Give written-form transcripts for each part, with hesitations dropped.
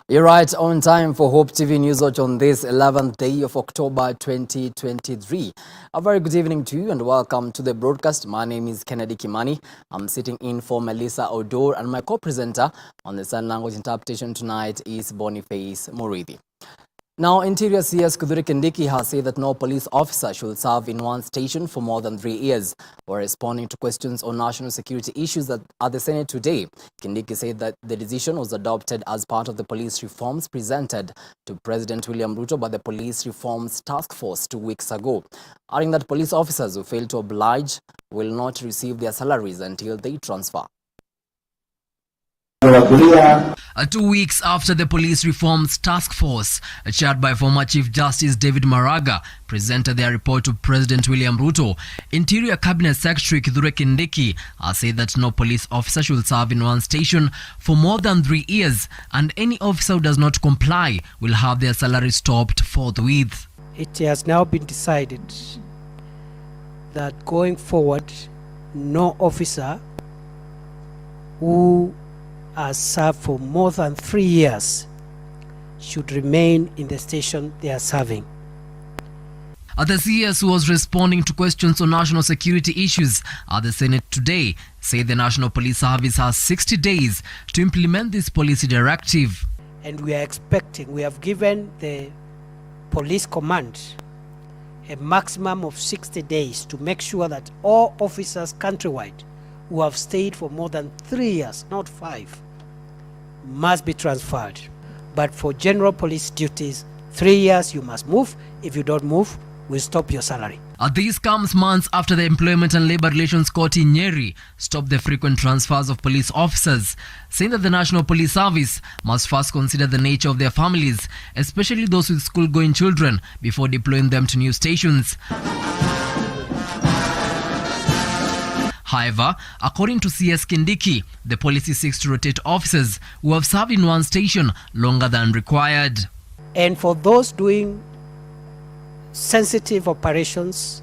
You're right on time for Hope TV Newswatch on this 11th day of October 2023. A very good evening to you and welcome to the broadcast. My name is Kimani. I'm sitting in for Melissa Odor and my co-presenter on the sign language interpretation tonight is Boniface Murithi. Now, Interior CS Kithure Kindiki has said that no police officer should serve in one station for more than 3 years. While responding to questions on national security issues at the Senate today, Kindiki said that the decision was adopted as part of the police reforms presented to President William Ruto by the Police Reforms Task Force 2 weeks ago, adding that police officers who fail to oblige will not receive their salaries until they transfer. 2 weeks after the Police Reforms Task Force, chaired by former Chief Justice David Maraga, presented their report to President William Ruto, Interior Cabinet Secretary Kithure Kindiki has said that no police officer should serve in one station for more than 3 years, and any officer who does not comply will have their salary stopped forthwith. It has now been decided that going forward, no officer who has served for more than 3 years should remain in the station they are serving. The CS, who was responding to questions on national security issues at the Senate today, said the National Police Service has 60 days to implement this policy directive. And we have given the police command a maximum of 60 days to make sure that all officers countrywide who have stayed for more than 3 years, not 5, must be transferred. But for general police duties, 3 years you must move. If you don't move, we'll stop your salary. This comes months after the Employment and Labour Relations Court in Nyeri stopped the frequent transfers of police officers, saying that the National Police Service must first consider the nature of their families, especially those with school-going children, before deploying them to new stations. However, according to CS Kindiki, the policy seeks to rotate officers who have served in one station longer than required. And for those doing sensitive operations,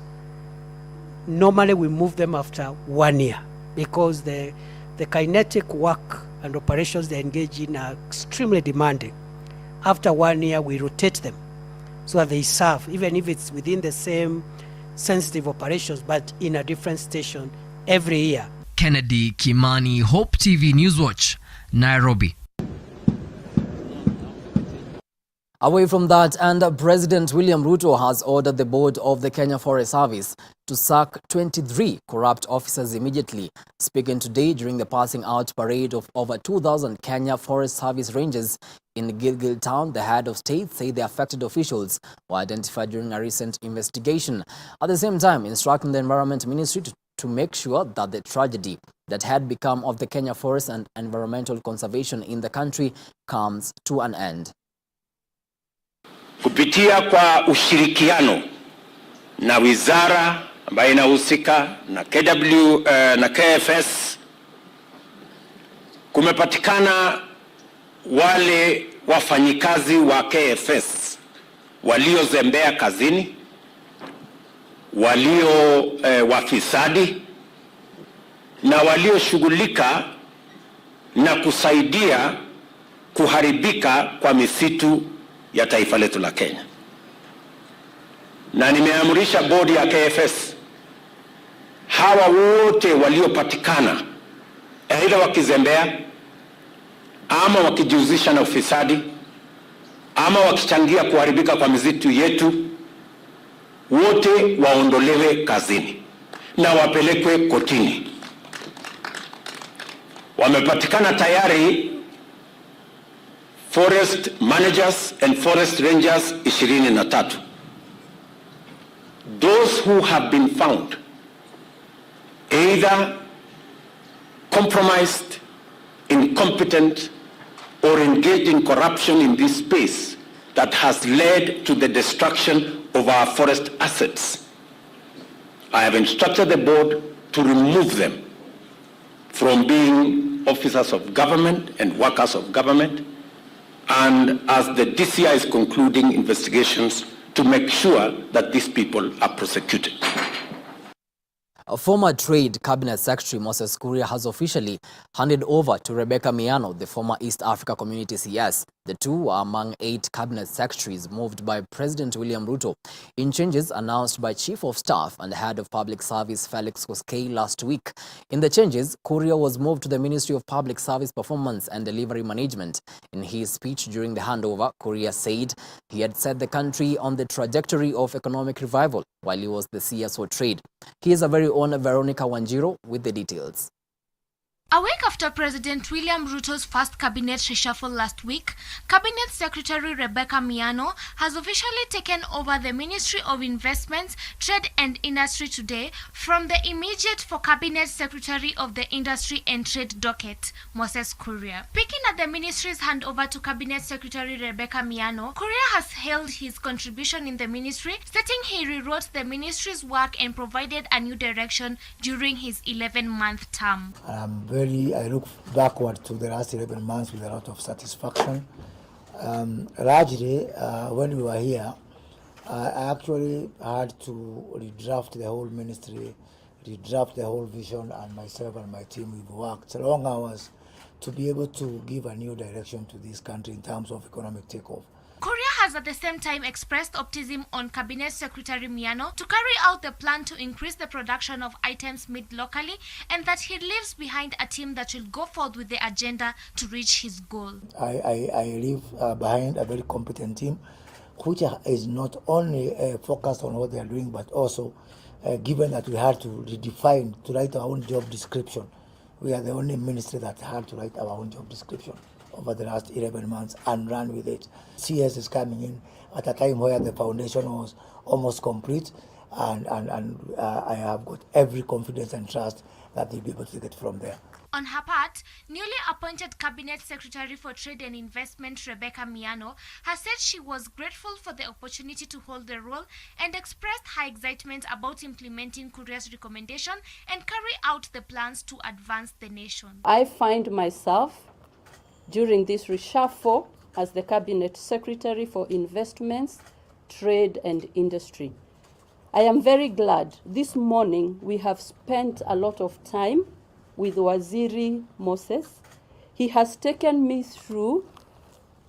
normally we move them after 1 year because the kinetic work and operations they engage in are extremely demanding. After 1 year, we rotate them so that they serve, even if it's within the same sensitive operations, but in a different station every year. Kennedy Kimani, Hope TV Newswatch, Nairobi. Away from that, and President William Ruto has ordered the board of the Kenya Forest Service to sack 23 corrupt officers immediately. Speaking today during the passing out parade of over 2,000 Kenya Forest Service rangers in Gilgil town, the head of state said the affected officials were identified during a recent investigation. At the same time, instructing the Environment Ministry to make sure that the tragedy that had become of the Kenya forest and environmental conservation in the country comes to an end. Kupitia kwa ushirikiano na wizara ambayo inahusika na KW na KFS, kumepatikana wale wafanyikazi wa KFS waliozembea kazini, walio wafisadi na walioshughulika na kusaidia kuharibika kwa misitu ya taifa letu la Kenya. Na nimeamrisha bodi ya KFS, hawa wote waliopatikana aidha wakizembea ama wakijihusisha na ufisadi ama wakichangia kuharibika kwa misitu yetu, wote waondolewe kazini na wapelekwe kotini. Wamepatikana tayari forest managers and forest rangers 23. Those who have been found either compromised, incompetent, or engaged in corruption in this space that has led to the destruction of our forest assets, I have instructed the board to remove them from being officers of government and workers of government, and as the DCI is concluding investigations to make sure that these people are prosecuted. Former Trade Cabinet Secretary Moses Kuria has officially handed over to Rebecca Miano, the former East Africa Community CS. The two are among 8 cabinet secretaries moved by President William Ruto in changes announced by Chief of Staff and Head of Public Service Felix Koskei last week. In the changes, Kuria was moved to the Ministry of Public Service Performance and Delivery Management. In his speech during the handover, Kuria said he had set the country on the trajectory of economic revival while he was the CS for Trade. Here's our very own Veronica Wanjiro with the details. A week after President William Ruto's first cabinet reshuffle last week, Cabinet Secretary Rebecca Miano has officially taken over the Ministry of Investments, Trade and Industry today from the immediate for Cabinet Secretary of the Industry and Trade docket, Moses Kuria. Speaking at the ministry's handover to Cabinet Secretary Rebecca Miano, Kuria has hailed his contribution in the ministry, stating he rewrote the ministry's work and provided a new direction during his 11-month term. I look backward to the last 11 months with a lot of satisfaction. Largely, when we were here, I actually had to redraft the whole ministry, redraft the whole vision, and myself and my team, we've worked long hours to be able to give a new direction to this country in terms of economic takeoff. Kuria has at the same time expressed optimism on Cabinet Secretary Miano to carry out the plan to increase the production of items made locally, and that he leaves behind a team that will go forward with the agenda to reach his goal. I leave behind a very competent team, which is not only focused on what they are doing, but also given that we had to redefine, to write our own job description. We are the only ministry that had to write our own job description over the last 11 months and run with it. CS is coming in at a time where the foundation was almost complete, and I have got every confidence and trust that they'll be able to take it from there. On her part, newly appointed Cabinet Secretary for Trade and Investment Rebecca Miano has said she was grateful for the opportunity to hold the role and expressed her excitement about implementing Kuria's recommendation and carry out the plans to advance the nation. I find myself during this reshuffle as the Cabinet Secretary for Investments, Trade and Industry. I am very glad this morning we have spent a lot of time with Waziri Moses. He has taken me through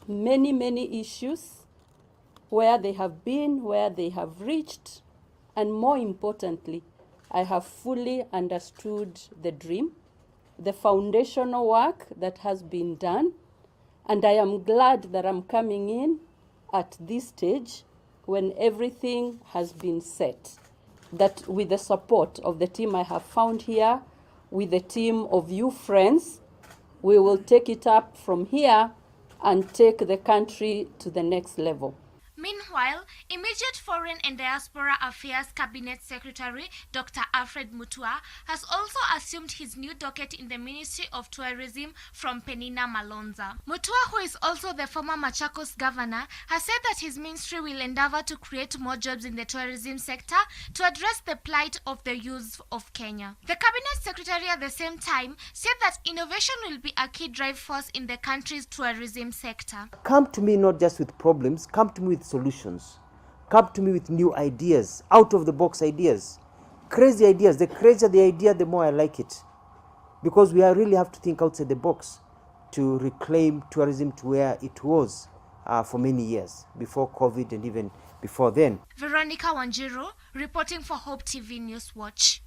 many issues, where they have been, where they have reached, and more importantly, I have fully understood the dream, the foundational work that has been done, and I am glad that I'm coming in at this stage when everything has been set. That with the support of the team I have found here, with the team of you friends, we will take it up from here and take the country to the next level. Meanwhile, immediate Foreign and Diaspora Affairs Cabinet Secretary Dr. Alfred Mutua has also assumed his new docket in the Ministry of Tourism from Penina Malonza. Mutua, who is also the former Machakos governor, has said that his ministry will endeavor to create more jobs in the tourism sector to address the plight of the youth of Kenya. The Cabinet Secretary at the same time said that innovation will be a key drive force in the country's tourism sector. Come to me not just with problems, come to me with solutions. Come to me with new ideas, out of the box ideas, crazy ideas. The crazier the idea, the more I like it. Because we really have to think outside the box to reclaim tourism to where it was for many years, before COVID and even before then. Veronica Wanjiru, reporting for Hope TV Newswatch.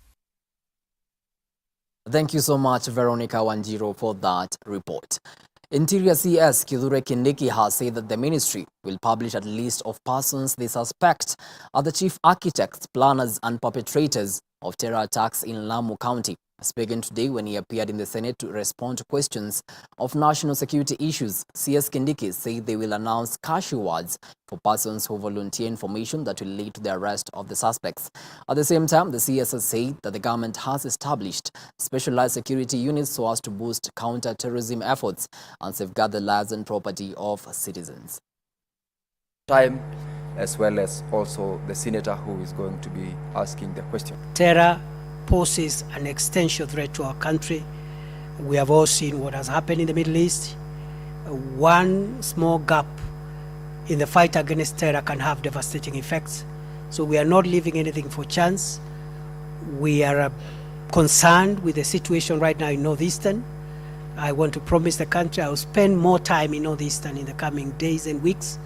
Thank you so much, Veronica Wanjiru, for that report. Interior CS Kithure Kindiki has said that the ministry will publish a list of persons they suspect are the chief architects, planners and perpetrators of terror attacks in Lamu County. Speaking today when he appeared in the Senate to respond to questions of national security issues, CS Kindiki said they will announce cash rewards for persons who volunteer information that will lead to the arrest of the suspects. At the same time, the CS has said that the government has established specialized security units so as to boost counter-terrorism efforts and safeguard the lives and property of citizens. Time, as well as also the senator who is going to be asking the question. Terror poses an existential threat to our country. We have all seen what has happened in the Middle East. One small gap in the fight against terror can have devastating effects. So we are not leaving anything for chance. We are concerned with the situation right now in Northeastern. I want to promise the country I will spend more time in Northeastern in the coming days and weeks,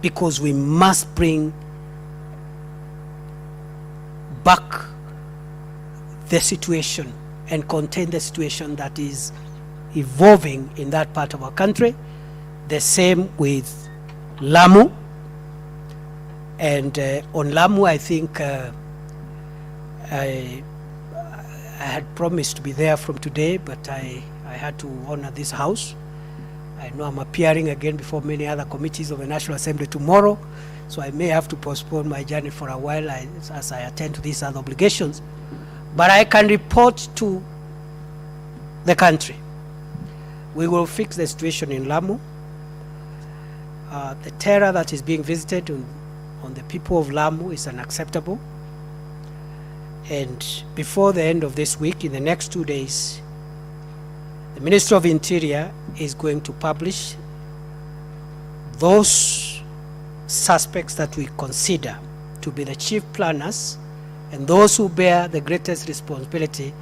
because we must bring back the situation and contain the situation that is evolving in that part of our country. The same with Lamu. And on Lamu, I think I had promised to be there from today, but I had to honor this house. I know I'm appearing again before many other committees of the National Assembly tomorrow, so I may have to postpone my journey for a while as I attend to these other obligations. But I can report to the country. We will fix the situation in Lamu. The terror that is being visited on the people of Lamu is unacceptable. And before the end of this week, in the next 2 days, the Ministry of Interior is going to publish those suspects that we consider to be the chief planners and those who bear the greatest responsibility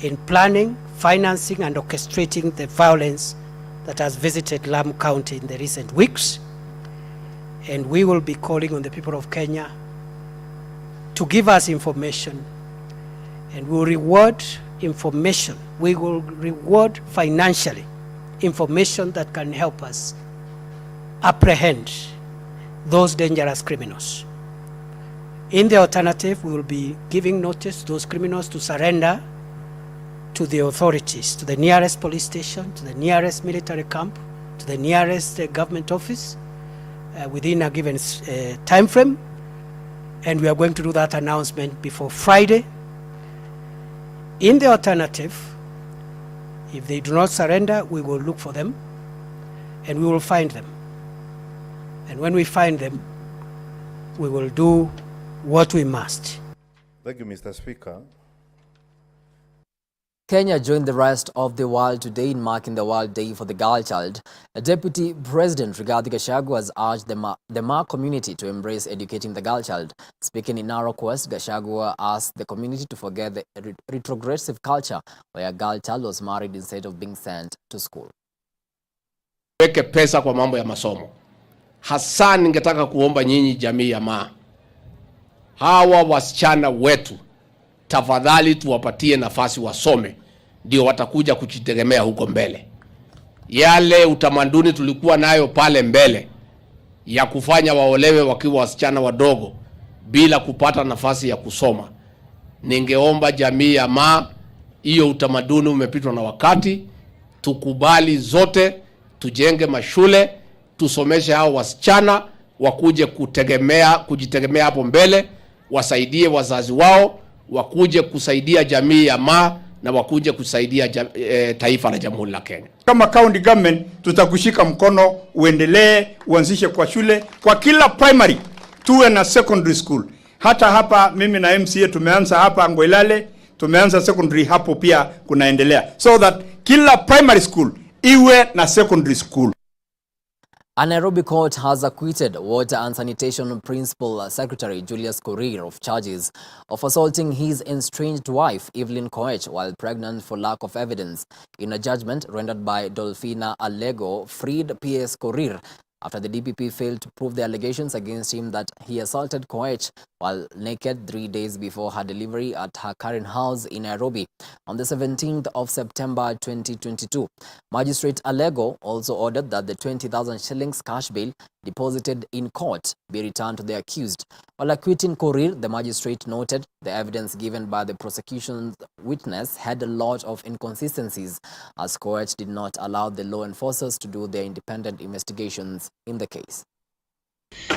in planning, financing, and orchestrating the violence that has visited Lamu County in the recent weeks. And we will be calling on the people of Kenya to give us information, and we will reward information. We will reward financially information that can help us apprehend those dangerous criminals. In the alternative, we will be giving notice to those criminals to surrender to the authorities, to the nearest police station, to the nearest military camp, to the nearest government office within a given time frame. And we are going to do that announcement before Friday. In the alternative, if they do not surrender, we will look for them and we will find them. And when we find them, we will do what we must. Thank you, Mr. Speaker. Kenya joined the rest of the world today in marking the World Day for the Girl Child. Deputy President Rigathi Gachagua has urged the Ma community to embrace educating the girl child. Speaking in Narok West, Gachagua asked the community to forget the retrogressive culture where a girl child was married instead of being sent to school. Weke pesa kwa mambo ya masomo. Hasa ningetaka kuomba nyinyi jamii ya Ma, hawa wasichana wetu, tafadhali tuwapatie nafasi wasome, ndio watakuja kujitegemea huko mbele. Yale utamaduni tulikuwa nayo pale mbele ya kufanya waolewe wakiwa wasichana wadogo bila kupata nafasi ya kusoma, ningeomba jamii ya Ma, hiyo utamaduni umepitwa na wakati. Tukubali zote, tujenge mashule, tusomeshe hao wasichana wakuje kujitegemea hapo mbele, wasaidie wazazi wao, wakuje kusaidia jamii ya Ma na wakuje kusaidia taifa la Jamhuri la Kenya. Kama county government tutakushika mkono, uendelee, uanzishe kwa shule, kwa kila primary, tuwe na secondary school. Hata hapa mimi na MCA tumeanza hapa Ngoilale, tumeanza secondary hapo pia kunaendelea. So that kila primary school iwe na secondary school. A Nairobi court has acquitted Water and Sanitation Principal Secretary Julius Korir of charges of assaulting his estranged wife Evelyn Koech while pregnant for lack of evidence. In a judgment rendered by Dolphina Alego, freed PS Korir after the DPP failed to prove the allegations against him that he assaulted Koech while naked 3 days before her delivery at her current house in Nairobi on the 17th of September 2022. Magistrate Alego also ordered that the 20,000 shillings cash bail deposited in court be returned to the accused. While acquitting Korir, the magistrate noted the evidence given by the prosecution's witness had a lot of inconsistencies, as Koech did not allow the law enforcers to do their independent investigations in the case.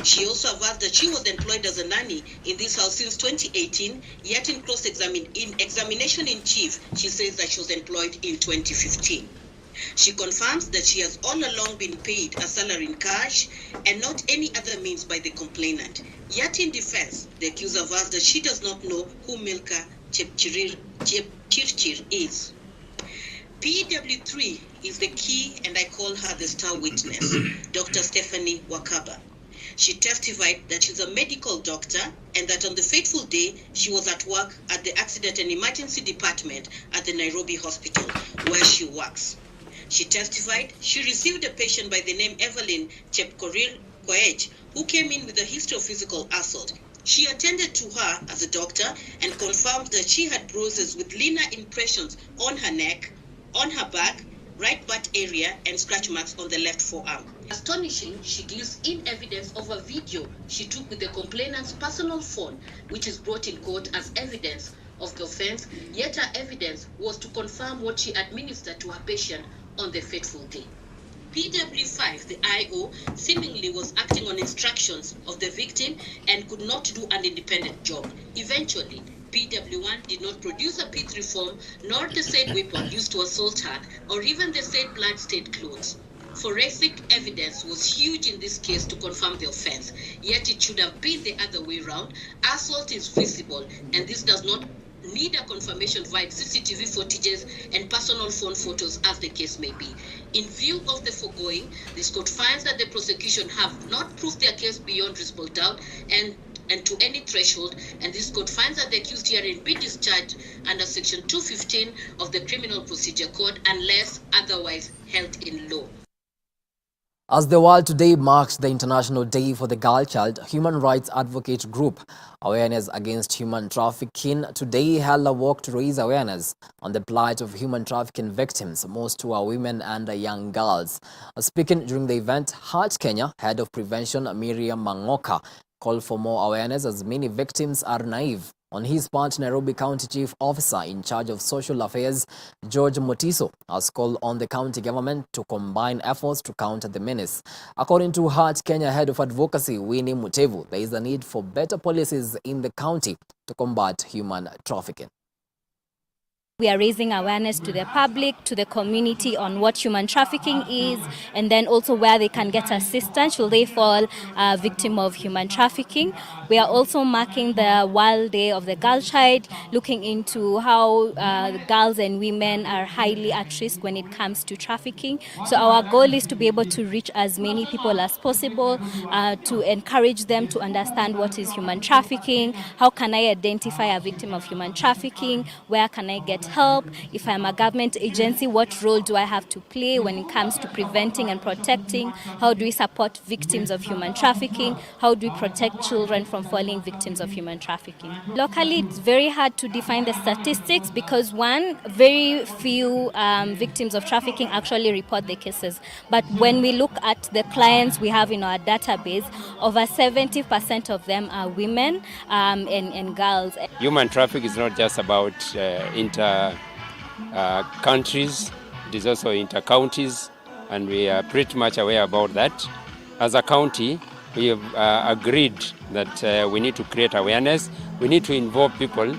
She also averred that she was employed as a nanny in this house since 2018, yet in examination in chief, she says that she was employed in 2015. She confirms that she has all along been paid a salary in cash and not any other means by the complainant. Yet in defense, the accuser avers that she does not know who Milka Chepchirchir is. PW3 is the key, and I call her the star witness, Dr. Stephanie Wakaba. She testified that she's a medical doctor and that on the fateful day, she was at work at the Accident and Emergency Department at the Nairobi Hospital, where she works. She testified she received a patient by the name Evelyn Chepkorir Koech, who came in with a history of physical assault. She attended to her as a doctor and confirmed that she had bruises with lina impressions on her neck, on her back, right butt area, and scratch marks on the left forearm. Astonishing, she gives in evidence of a video she took with the complainant's personal phone, which is brought in court as evidence of the offense, yet her evidence was to confirm what she administered to her patient on the fateful day. PW5, the IO, seemingly was acting on instructions of the victim and could not do an independent job. Eventually, PW1 did not produce a P3 form, nor the said weapon used to assault her, or even the said blood-stained clothes. Forensic evidence was huge in this case to confirm the offense, yet it should have been the other way around. Assault is visible, and this does not need a confirmation via CCTV footages and personal phone photos, as the case may be. In view of the foregoing, this court finds that the prosecution have not proved their case beyond reasonable doubt and to any threshold, and this court finds that the accused herein be discharged under Section 215 of the Criminal Procedure Code unless otherwise held in law. As the world today marks the International Day for the Girl Child, human rights advocate group Awareness Against Human Trafficking today held a walk to raise awareness on the plight of human trafficking victims, most who are women and young girls. Speaking during the event, Heart Kenya Head of Prevention Miriam Mangoka called for more awareness as many victims are naive. On his part, Nairobi County Chief Officer in charge of Social Affairs, George Motiso, has called on the county government to combine efforts to counter the menace. According to Heart Kenya Head of Advocacy, Winnie Mutevu, there is a need for better policies in the county to combat human trafficking. We are raising awareness to the public, to the community on what human trafficking is, and then also where they can get assistance should they fall victim of human trafficking. We are also marking the World Day of the Girl Child, looking into how girls and women are highly at risk when it comes to trafficking. So our goal is to be able to reach as many people as possible, to encourage them to understand what is human trafficking, how can I identify a victim of human trafficking, where can I get help. If I'm a government agency, what role do I have to play when it comes to preventing and protecting? How do we support victims of human trafficking? How do we protect children from falling victims of human trafficking? Locally, it's very hard to define the statistics because one, very few victims of trafficking actually report their cases. But when we look at the clients we have in our database, over 70% of them are women and girls. Human trafficking is not just about countries, it is also inter-counties, and we are pretty much aware about that. As a county, we have agreed that we need to create awareness, we need to involve people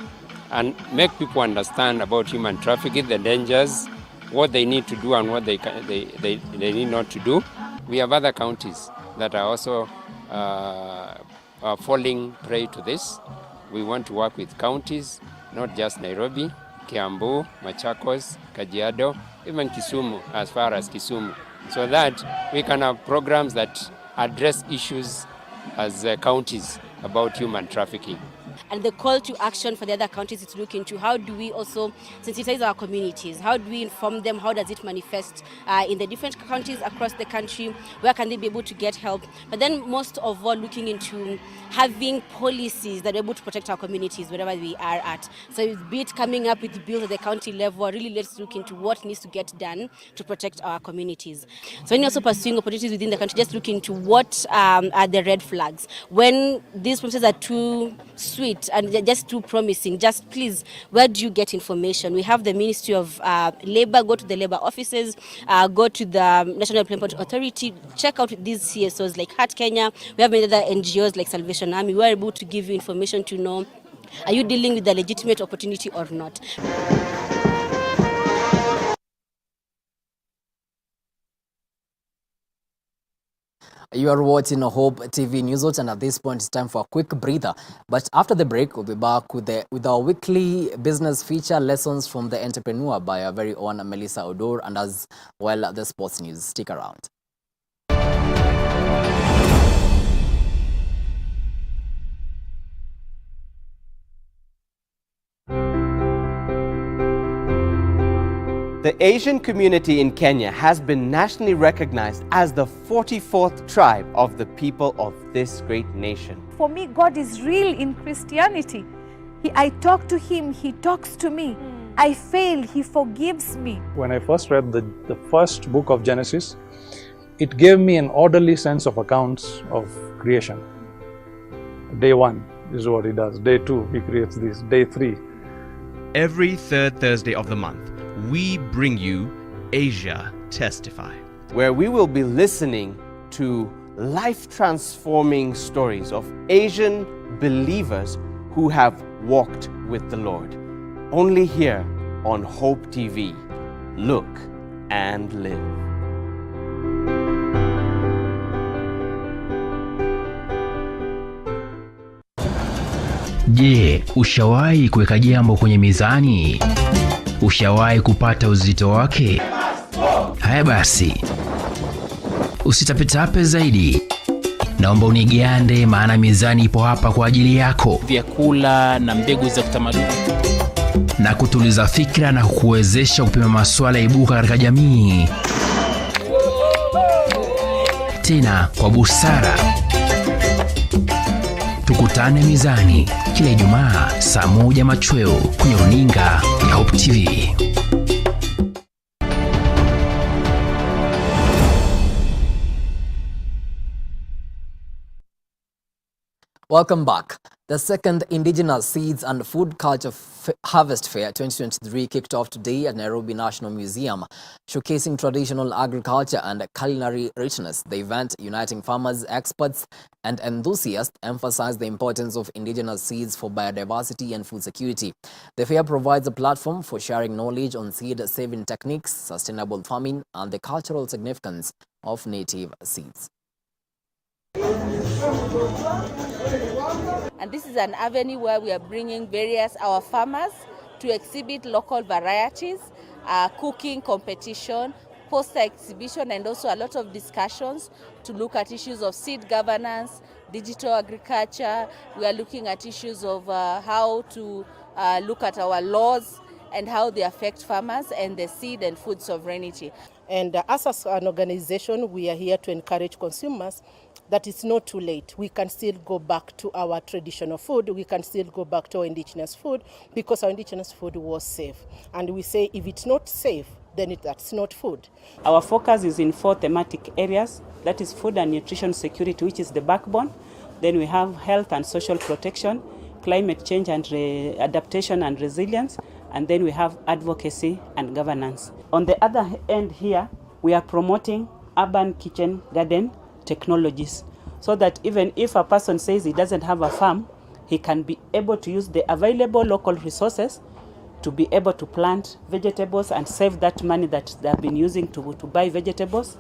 and make people understand about human trafficking, the dangers, what they need to do and what they need not to do. We have other counties that are also falling prey to this. We want to work with counties, not just Nairobi, Kiambu, Machakos, Kajiado, even Kisumu, as far as Kisumu. so that we can have programs that address issues as counties about human trafficking. And the call to action for the other counties is to look into how do we also sensitize our communities? How do we inform them? How does it manifest in the different counties across the country? Where can they be able to get help? But then most of all, looking into having policies that are able to protect our communities wherever we are at. So be it coming up with bills at the county level, really let's look into what needs to get done to protect our communities. So when you're also pursuing opportunities within the country, just look into what are the red flags. When these promises are too sweet and they're just too promising, just please, where do you get information? We have the Ministry of Labour. Go to the labour offices, go to the National Employment Authority, check out these CSOs like Heart Kenya. We have many other NGOs like Salvation Army. We're able to give you information to know, are you dealing with a legitimate opportunity or not? You are watching Hope TV Newswatch, and at this point it's time for a quick breather. But after the break, we'll be back with our weekly business feature, Lessons from the Entrepreneur, by our very own Melissa Odor, and as well the sports news. Stick around. The Asian community in Kenya has been nationally recognized as the 44th tribe of the people of this great nation. For me, God is real in Christianity. I talk to Him, He talks to me. I fail, He forgives me. When I first read the first book of Genesis, it gave me an orderly sense of accounts of creation. Day 1 is what He does. Day 2, He creates this. Day 3. Every third Thursday of the month, we bring you Asia Testify, where we will be listening to life-transforming stories of Asian believers who have walked with the Lord. Only here on Hope TV. Look and live. Je, ushawahi kuweka jambo kwenye mizani? Ushawahi kupata uzito wake? Haya basi, usitapetape zaidi. Naomba unigande, maana mizani ipo hapa kwa ajili yako. Vyakula na mbegu za kitamaduni, na kutuliza fikra na kukuwezesha kupima masuala ibuka katika jamii, tena kwa busara. Tukutane mizani kila Ijumaa saa 1 machweo kwenye runinga ya Hope TV. Welcome back. The second Indigenous Seeds and Food Culture Harvest Fair 2023 kicked off today at Nairobi National Museum, showcasing traditional agriculture and culinary richness. The event, uniting farmers, experts, and enthusiasts, emphasized the importance of indigenous seeds for biodiversity and food security. The fair provides a platform for sharing knowledge on seed-saving techniques, sustainable farming, and the cultural significance of native seeds. And this is an avenue where we are bringing our farmers to exhibit local varieties, cooking competition, poster exhibition, and also a lot of discussions to look at issues of seed governance, digital agriculture. We are looking at issues of how to look at our laws and how they affect farmers and the seed and food sovereignty. And as an organization, we are here to encourage consumers that it's not too late. We can still go back to our traditional food. We can still go back to our indigenous food because our indigenous food was safe. And we say if it's not safe, then that's not food. Our focus is in 4 thematic areas. That is food and nutrition security, which is the backbone. Then we have health and social protection, climate change and adaptation and resilience. And then we have advocacy and governance. On the other end here, we are promoting urban kitchen garden technologies, so that even if a person says he doesn't have a farm, he can be able to use the available local resources to be able to plant vegetables and save that money that they have been using to buy vegetables.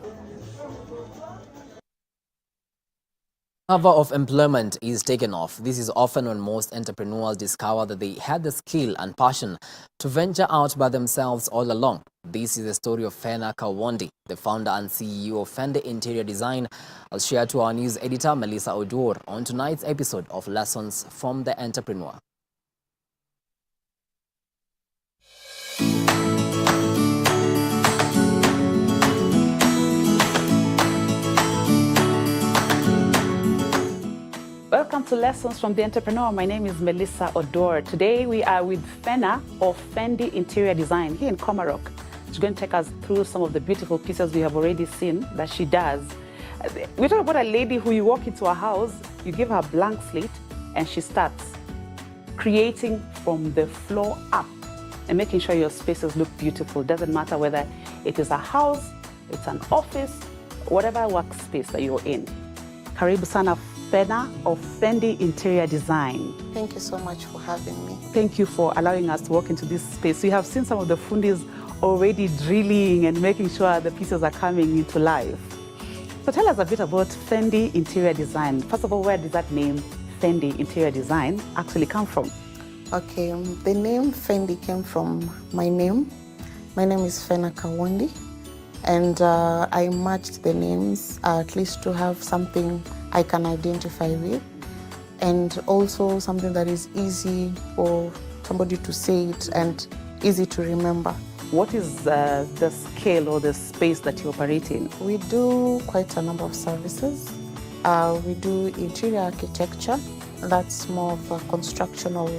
Cover of employment is taken off. This is often when most entrepreneurs discover that they had the skill and passion to venture out by themselves all along. This is the story of Fena Kawondi, the founder and CEO of Fendi Interior Design, as shared to our news editor Melissa Oduor on tonight's episode of Lessons from the Entrepreneur. Welcome to Lessons from the Entrepreneur. My name is Melissa Oduor. Today we are with Fena of Fendi Interior Design here in Komarok. She's going to take us through some of the beautiful pieces we have already seen that she does. We're talking about a lady who you walk into a house, you give her a blank slate, and she starts creating from the floor up and making sure your spaces look beautiful. Doesn't matter whether it is a house, it's an office, whatever workspace that you're in. Karibu sana Fena of Fendi Interior Design. Thank you so much for having me. Thank you for allowing us to walk into this space. We have seen some of the fundis already drilling and making sure the pieces are coming into life. So tell us a bit about Fendi Interior Design. First of all, where did that name Fendi Interior Design actually come from? Okay, the name Fendi came from my name. My name is Fena Kawondi, and I merged the names at least to have something I can identify with, and also something that is easy for somebody to say it and easy to remember. What is the scale or the space that you operate in? We do quite a number of services. We do interior architecture, that's more of a constructional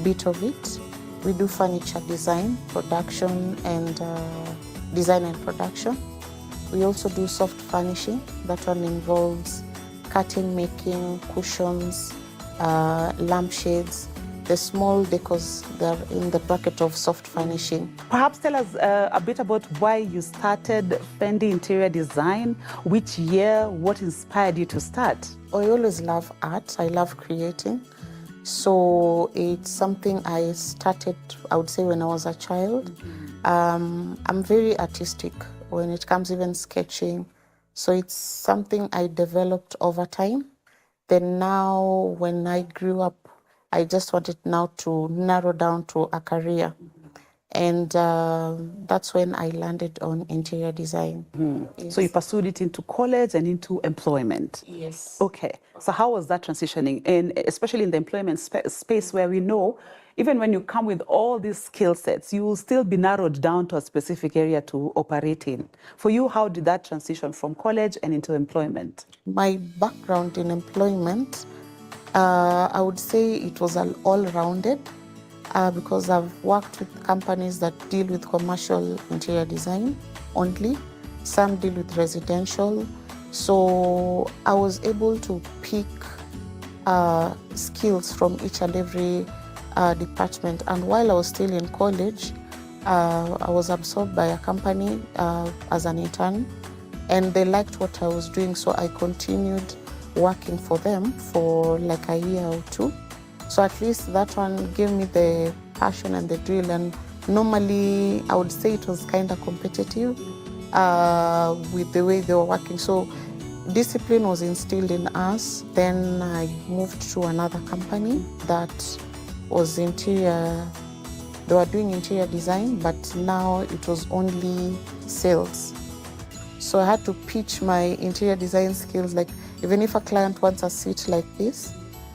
bit of it. We do furniture design, production, and design and production. We also do soft furnishing. That one involves curtain making, cushions, lampshades. The small decors, they're in the bracket of soft furnishing. Perhaps tell us a bit about why you started Fendi Interior Design, which year, what inspired you to start? I always love art, I love creating. So it's something I started, I would say, when I was a child. I'm very artistic when it comes even sketching. So it's something I developed over time. Then now, when I grew up, I just wanted now to narrow down to a career. And that's when I landed on interior design. Yes. So you pursued it into college and into employment? Yes. Okay. So how was that transitioning? And especially in the employment space where we know, even when you come with all these skill sets, you will still be narrowed down to a specific area to operate in. For you, how did that transition from college and into employment? My background in employment, I would say it was all-rounded because I've worked with companies that deal with commercial interior design only. Some deal with residential. So I was able to pick skills from each and every department. And while I was still in college, I was absorbed by a company as an intern, and they liked what I was doing, so I continued working for them for like a year or two. So at least that one gave me the passion and the drill, and normally I would say it was kind of competitive with the way they were working. So discipline was instilled in us. Then I moved to another company that was interior. They were doing interior design, but now it was only sales. So I had to pitch my interior design skills, like even if a client wants a seat like this,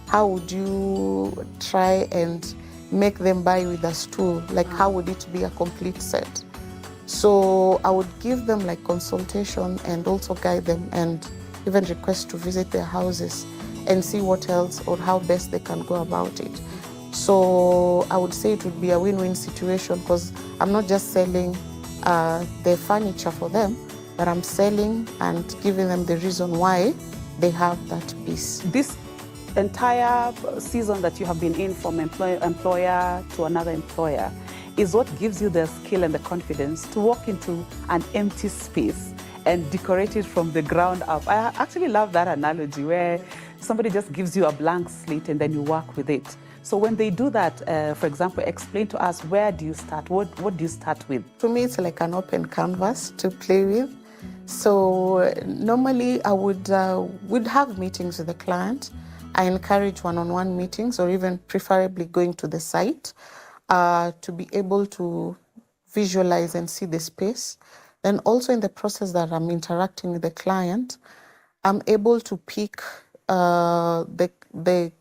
how would you try and make them buy with a stool? Like how would it be a complete set? So I would give them like consultation and also guide them and even request to visit their houses and see what else or how best they can go about it. So I would say it would be a win-win situation because I'm not just selling the furniture for them, but I'm selling and giving them the reason why they have that piece. This entire season that you have been in from employer to another employer is what gives you the skill and the confidence to walk into an empty space and decorate it from the ground up. I actually love that analogy where somebody just gives you a blank slate and then you work with it. So when they do that, for example, explain to us, where do you start? What do you start with? To me, it's like an open canvas to play with. So normally I would have meetings with the client. I encourage one-on-one meetings, or even preferably going to the site to be able to visualize and see the space. Then also in the process that I'm interacting with the client, I'm able to pick the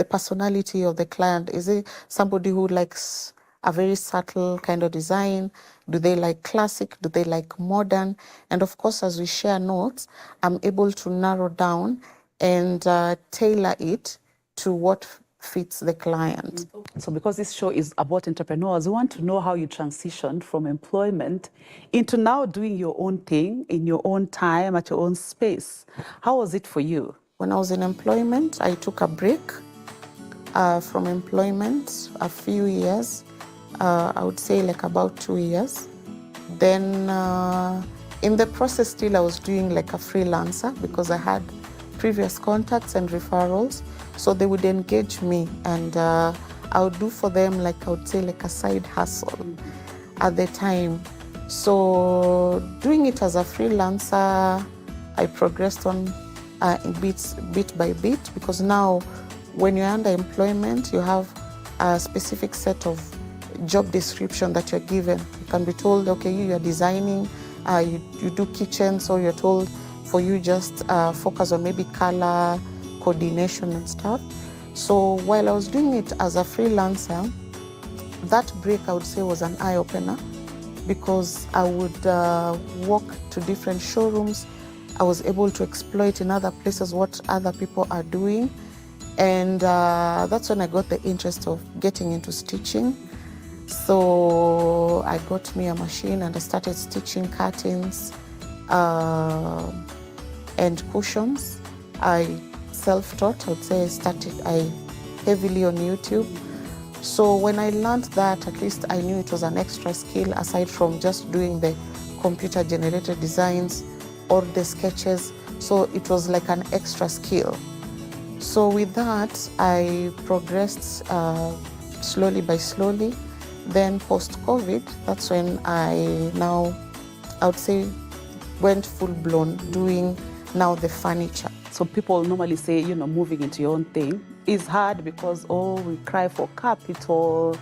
personality of the client. Is it somebody who likes a very subtle kind of design? Do they like classic? Do they like modern? And of course, as we share notes, I'm able to narrow down and tailor it to what fits the client. So because this show is about entrepreneurs, we want to know how you transitioned from employment into now doing your own thing in your own time at your own space. How was it for you? When I was in employment, I took a break from employment a few years. I would say like about 2 years. Then in the process still I was doing like a freelancer because I had previous contacts and referrals. So they would engage me and I would do for them like I would say like a side hustle at the time. So doing it as a freelancer, I progressed on bit by bit, because now when you're under employment, you have a specific set of job description that you're given. You can be told, okay, you're designing, you do kitchens, or you're told for you just focus on maybe color coordination and stuff. So while I was doing it as a freelancer, that break I would say was an eye-opener, because I would walk to different showrooms. I was able to exploit in other places what other people are doing. And that's when I got the interest of getting into stitching. So I got me a machine and I started stitching curtains and cushions. I self-taught, I would say I heavily on YouTube. So when I learned that, at least I knew it was an extra skill aside from just doing the computer-generated designs or the sketches. So it was like an extra skill. So with that, I progressed slowly by slowly. Then post-COVID, that's when I would say, went full-blown doing now the furniture. So people normally say, moving into your own thing is hard because, we cry for capital,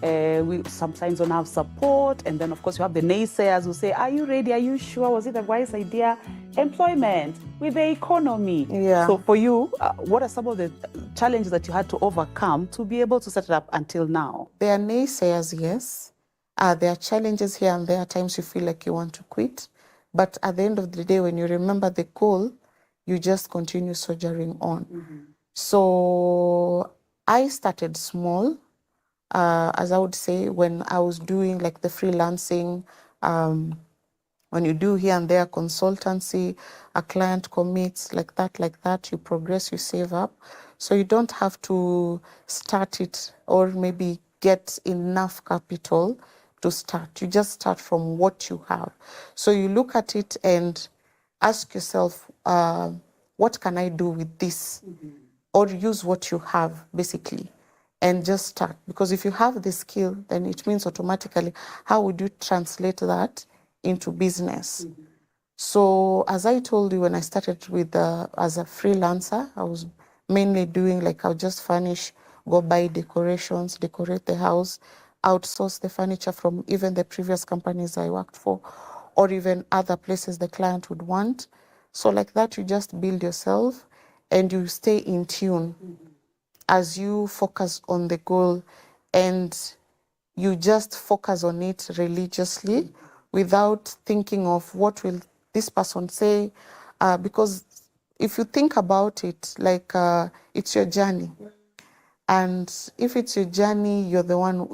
we sometimes don't have support, and then of course you have the naysayers who say, are you ready, are you sure, was it a wise idea? Employment with the economy. Yeah. So for you, what are some of the challenges that you had to overcome to be able to set it up until now? There are naysayers, yes. There are challenges here and there, are times you feel like you want to quit. But at the end of the day, when you remember the goal, you just continue soldiering on. Mm-hmm. So I started small, as I would say, when I was doing like the freelancing, when you do here and there consultancy, a client commits like that, you progress, you save up. So you don't have to start it or maybe get enough capital to start. You just start from what you have. So you look at it and ask yourself, what can I do with this? Mm-hmm. Or use what you have, basically, and just start. Because if you have the skill, then it means automatically, how would you translate that into business? Mm-hmm. So as I told you, when I started with as a freelancer, I was mainly doing I'll just furnish, go buy decorations, decorate the house, outsource the furniture from even the previous companies I worked for, or even other places the client would want. So like that, you just build yourself and you stay in tune as you focus on the goal, and you just focus on it religiously without thinking of what will this person say, because if you think about it, it's your journey. And if it's your journey, you're the one,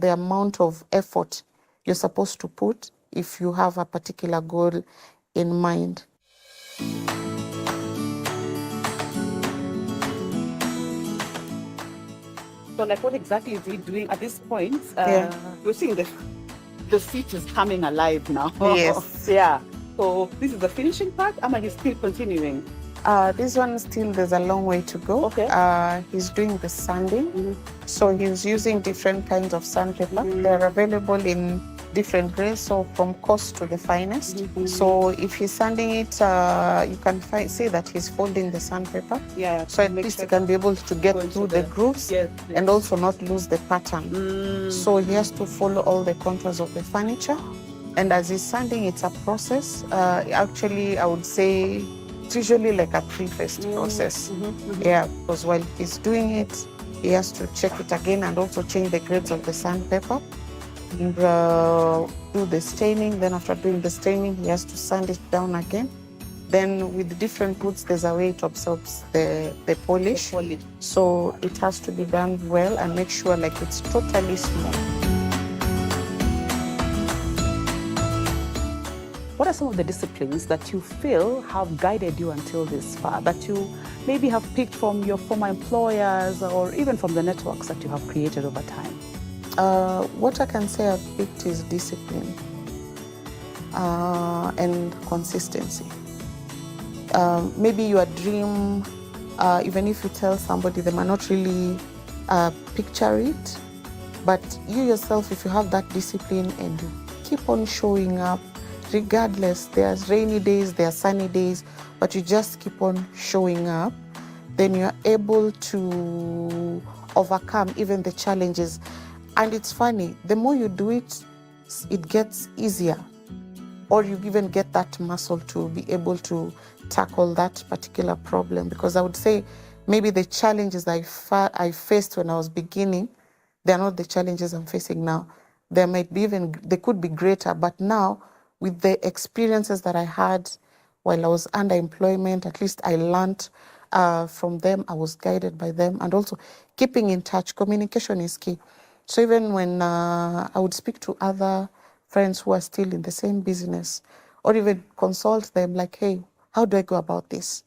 the amount of effort you're supposed to put if you have a particular goal in mind. So what exactly is he doing at this point? We're seeing the seat is coming alive now. Yes. Yeah. So this is the finishing part, or he's still continuing? This one still, there's a long way to go. Okay. He's doing the sanding. Mm-hmm. So he's using different kinds of sandpaper. Mm-hmm. They're available in different grades, so from coarse to the finest. So if he's sanding it, you can see that he's folding the sandpaper. Yeah. So at least he can be able to get through the grooves and also not lose the pattern. So he has to follow all the contours of the furniture. And as he's sanding, it's a process. Actually, I would say it's usually like a pre-faced process. Yeah, because while he's doing it, he has to check it again and also change the grades of the sandpaper and do the staining. Then after doing the staining, he has to sand it down again. Then with the different woods, there's a way it absorbs the polish. So it has to be done well and make sure like it's totally smooth. What are some of the disciplines that you feel have guided you until this far, that you maybe have picked from your former employers or even from the networks that you have created over time? What I can say I've picked is discipline and consistency. Maybe your dream, even if you tell somebody, they might not really picture it, but you yourself, if you have that discipline and you keep on showing up, regardless, there's rainy days, there are sunny days, but you just keep on showing up, then you're able to overcome even the challenges. And it's funny, the more you do it, it gets easier. Or you even get that muscle to be able to tackle that particular problem. Because I would say maybe the challenges I faced when I was beginning, they're not the challenges I'm facing now. They could be greater, but now, with the experiences that I had while I was under employment, at least I learned from them, I was guided by them, and also keeping in touch. Communication is key. So even when I would speak to other friends who are still in the same business, or even consult them like, hey, how do I go about this?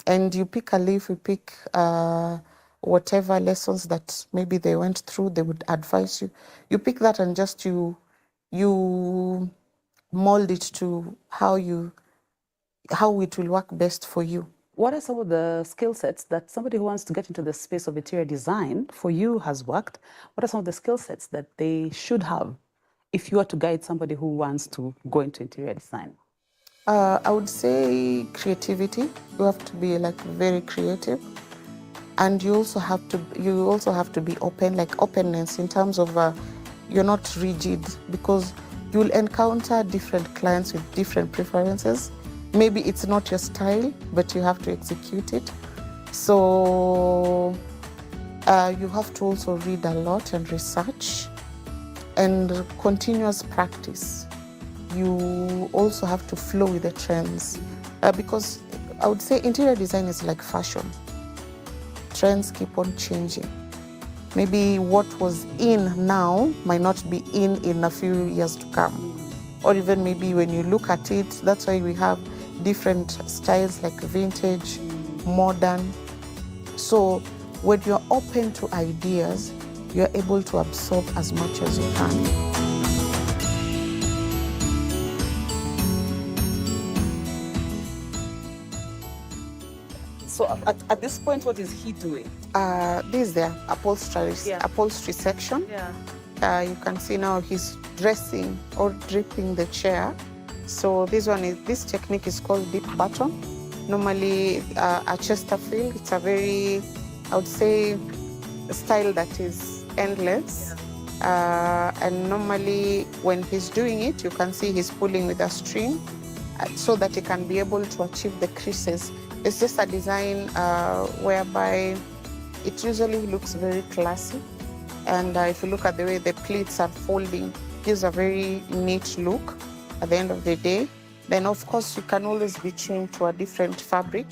And you pick a leaf, you pick whatever lessons that maybe they went through, they would advise you. You pick that and just you mold it to how it will work best for you. What are some of the skill sets that somebody who wants to get into the space of interior design for you has worked? What are some of the skill sets that they should have if you are to guide somebody who wants to go into interior design? I would say creativity. You have to be like very creative, and you also have to be open, like openness in terms of you're not rigid, because you'll encounter different clients with different preferences. Maybe it's not your style, but you have to execute it. So you have to also read a lot and research and continuous practice. You also have to flow with the trends because I would say interior design is like fashion. Trends keep on changing. Maybe what was in now might not be in a few years to come. Or even maybe when you look at it, that's why we have different styles like vintage, modern. So when you're open to ideas, you're able to absorb as much as you can. So at this point, what is he doing? This is the upholstery section. Yeah. You can see now he's dressing or dripping the chair. So this technique is called deep button. Normally a Chesterfield, it's a very, I would say, a style that is endless. And normally when he's doing it, you can see he's pulling with a string so that he can be able to achieve the creases. It's just a design whereby it usually looks very classy. And if you look at the way the pleats are folding, it gives a very neat look at the end of the day. Then of course you can always be changed to a different fabric.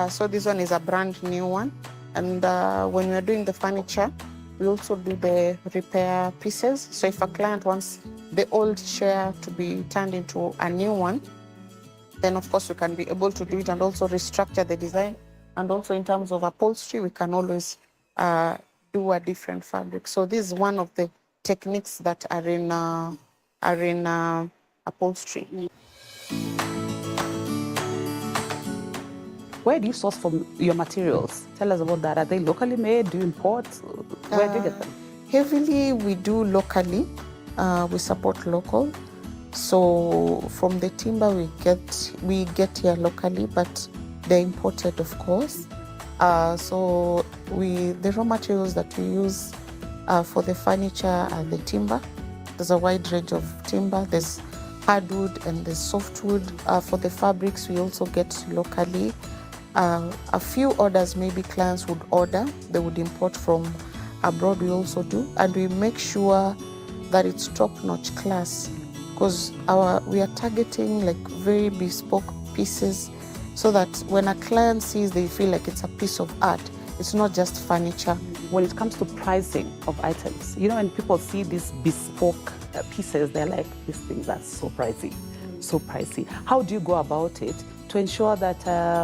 So this one is a brand new one. And when we're doing the furniture, we also do the repair pieces. So if a client wants the old chair to be turned into a new one, then of course we can be able to do it and also restructure the design. And also in terms of upholstery, we can always do a different fabric. So this is one of the techniques that are in upholstery. Where do you source from your materials? Tell us about that. Are they locally made? Do you import? Where do you get them? Heavily we do locally. we support local. So from the timber we get here locally, but they're imported, of course. So the raw materials that we use for the furniture are the timber. There's a wide range of timber. There's hardwood and there's softwood. For the fabrics, we also get locally. A few orders, maybe clients would order, they would import from abroad, we also do. And we make sure that it's top-notch class, because we are targeting like very bespoke pieces, so that when a client sees, they feel like it's a piece of art. It's not just furniture. When it comes to pricing of items, you know, when people see these bespoke pieces, they're like, these things are so pricey, so pricey. How do you go about it to ensure that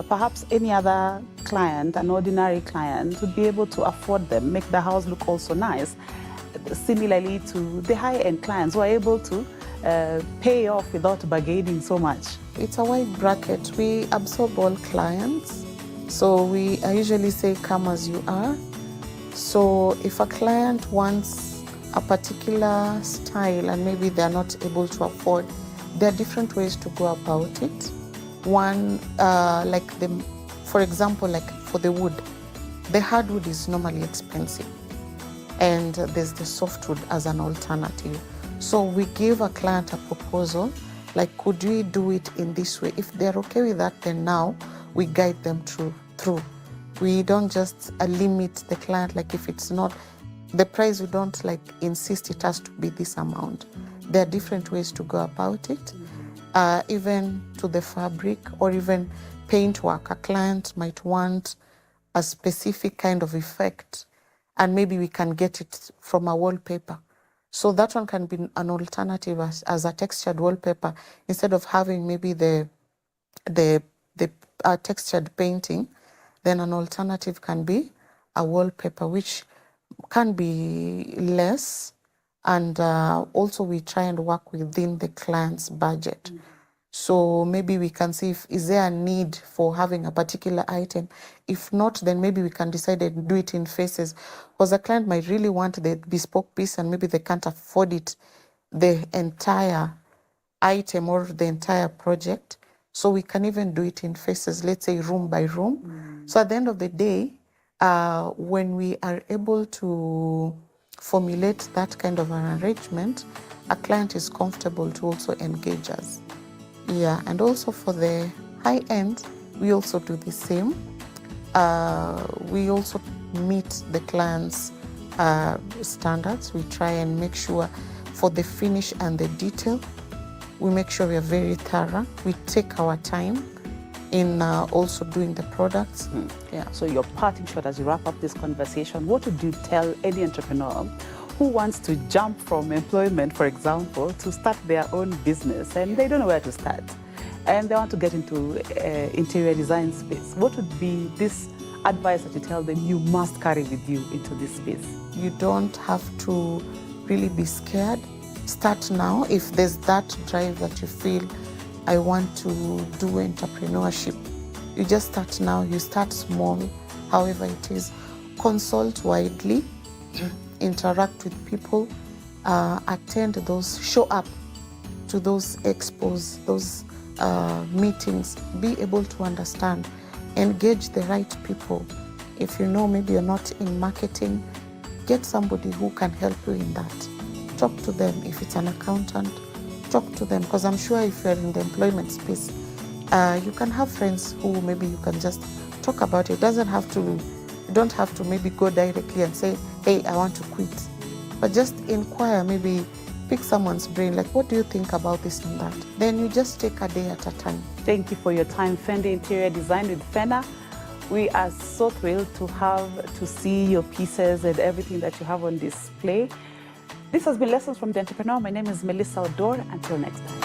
perhaps any other client, an ordinary client, would be able to afford them, make the house look also nice, similarly to the high-end clients who are able to pay off without bargaining so much? It's a wide bracket. We absorb all clients. So I usually say, come as you are. So if a client wants a particular style and maybe they're not able to afford, there are different ways to go about it. One, for example, like for the wood, the hardwood is normally expensive, and there's the softwood as an alternative. So we give a client a proposal, like, could we do it in this way? If they're okay with that, then now we guide them through. We don't just limit the client, like if it's not the price, we don't like insist it has to be this amount. There are different ways to go about it. Even to the fabric or even paintwork, a client might want a specific kind of effect, and maybe we can get it from a wallpaper. So that one can be an alternative as a textured wallpaper, instead of having maybe the textured painting. Then an alternative can be a wallpaper, which can be less, and also we try and work within the client's budget. So maybe we can see is there a need for having a particular item. If not, then maybe we can decide to do it in phases, because the client might really want the bespoke piece and maybe they can't afford it, the entire item or the entire project. So we can even do it in phases, let's say room by room. So at the end of the day, when we are able to formulate that kind of an arrangement, a client is comfortable to also engage us. Yeah, and also for the high end, we also do the same. We also meet the client's standards. We try and make sure for the finish and the detail, we make sure we are very thorough. We take our time in also doing the products. Yeah. So your parting shot as you wrap up this conversation, what would you tell any entrepreneur who wants to jump from employment, for example, to start their own business and they don't know where to start and they want to get into interior design space? What would be this advice that you tell them you must carry with you into this space? You don't have to really be scared. Start now. If there's that drive that you feel, I want to do entrepreneurship, you just start now. You start small, however it is. Consult widely, interact with people, attend those, show up to those expos, those meetings, be able to understand, engage the right people. If you know maybe you're not in marketing, get somebody who can help you in that. Talk to them. If it's an accountant, talk to them, because I'm sure if you're in the employment space, you can have friends who maybe you can just talk about it. You don't have to maybe go directly and say, hey, I want to quit. But just inquire, maybe pick someone's brain, like, what do you think about this and that? Then you just take a day at a time. Thank you for your time, Fendi Interior Design with Fena. We are so thrilled to see your pieces and everything that you have on display. This has been Lessons from the Entrepreneur. My name is Melissa Odor. Until next time.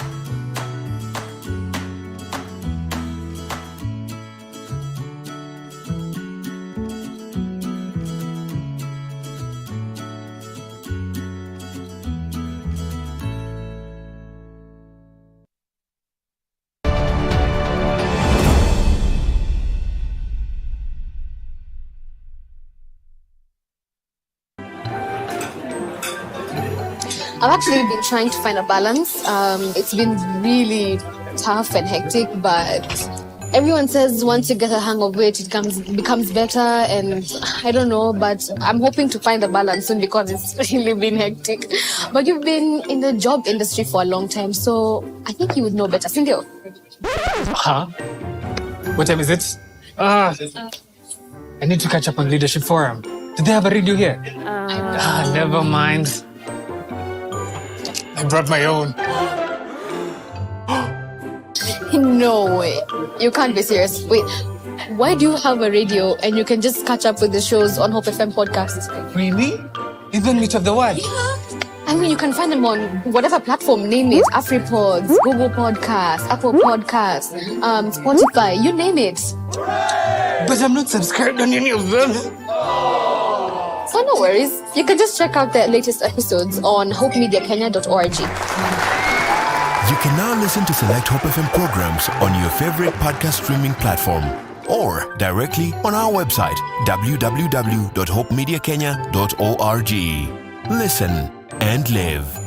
I've actually been trying to find a balance. It's been really tough and hectic, but everyone says once you get a hang of it, it becomes better, and I don't know, but I'm hoping to find a balance soon because it's really been hectic. But you've been in the job industry for a long time, so I think you would know better, Cindy. Huh? What time is it? I need to catch up on Leadership Forum. Do they have a radio here? Never mind. I brought my own. No way. You can't be serious. Wait, why do you have a radio and you can just catch up with the shows on Hope FM podcasts? Really? Even Meet of the One? Yeah. I mean, you can find them on whatever platform, name it. AfriPods, Google Podcasts, Apple Podcasts, Spotify, you name it. But I'm not subscribed on any of them. So no worries. You can just check out the latest episodes on hopemediakenya.org. You can now listen to select Hope FM programs on your favorite podcast streaming platform or directly on our website www.hopemediakenya.org. Listen and live.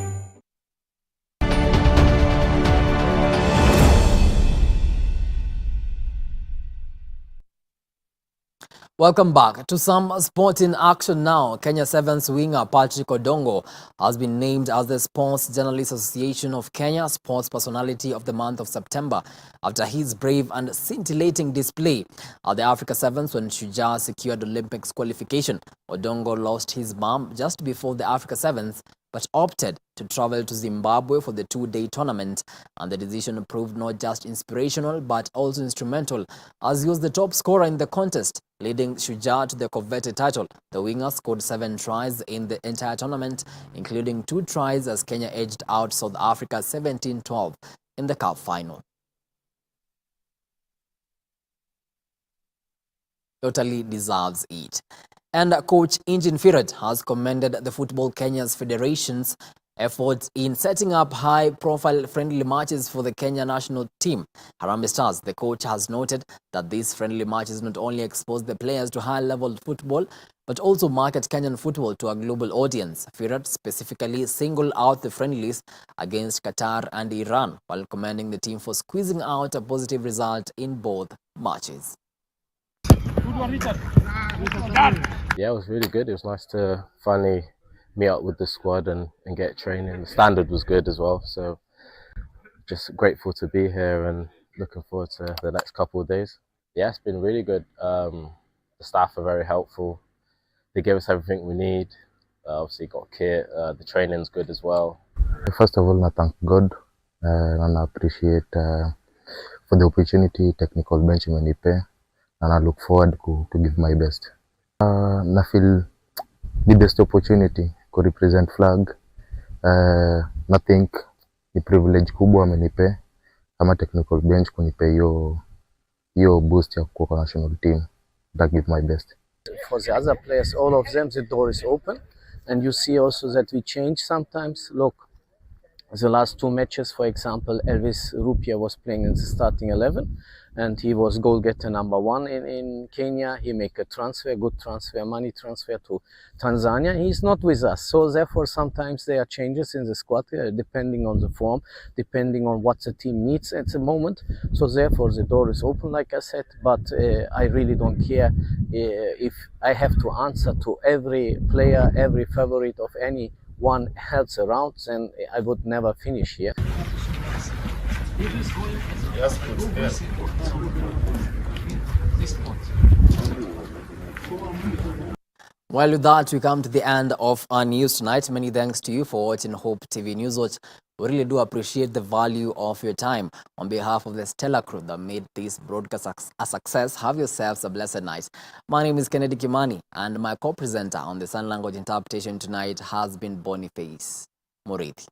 Welcome back to some sport in action now. Kenya Sevens winger Patrick Odongo has been named as the Sports Journalists Association of Kenya Sports Personality of the month of September after his brave and scintillating display at the Africa Sevens when Shujaa secured Olympics qualification. Odongo lost his mom just before the Africa Sevens but opted to travel to Zimbabwe for the two-day tournament, and the decision proved not just inspirational but also instrumental as he was the top scorer in the contest, leading Shujaa to the coveted title. The winger scored 7 tries in the entire tournament, including 2 tries as Kenya edged out South Africa 17-12 in the cup final. Totally deserves it. And coach Injin Firat has commended the Football Kenya's Federation's efforts in setting up high-profile friendly matches for the Kenya national team, Harambee Stars. The coach has noted that these friendly matches not only expose the players to high-level football, but also market Kenyan football to a global audience. Firat specifically singled out the friendlies against Qatar and Iran, while commending the team for squeezing out a positive result in both matches. Yeah, it was really good. It was nice to finally meet up with the squad and get training. The standard was good as well, so just grateful to be here and looking forward to the next couple of days. Yeah, it's been really good. The staff are very helpful. They gave us everything we need. Obviously got kit. The training's good as well. First of all, I thank God and I appreciate for the opportunity technical bench imenipe, and I look forward to give my best. Na feel the best opportunity to represent flag. Na think ni privilege kubwa amenipe kama technical bench kunipe hiyo boost ya kwa national team. That give my best. For the other players, all of them, the door is open, and you see also that we change sometimes. Look, the last 2 matches, for example, Elvis Rupia was playing in the starting 11, and he was goal getter number 1 in Kenya. He make a transfer, good transfer, money transfer to Tanzania. He's not with us, so therefore sometimes there are changes in the squad depending on the form, depending on what the team needs at the moment. So therefore the door is open, like I said, but I really don't care if I have to answer to every player, every favorite of any one else around, then I would never finish here. Well, with that, we come to the end of our news tonight. Many thanks to you for watching Hope TV Newswatch. We really do appreciate the value of your time. On behalf of the stellar crew that made this broadcast a success, have yourselves a blessed night. My name is Kennedy Kimani, and my co-presenter on the sign language interpretation tonight has been Boniface Murithi.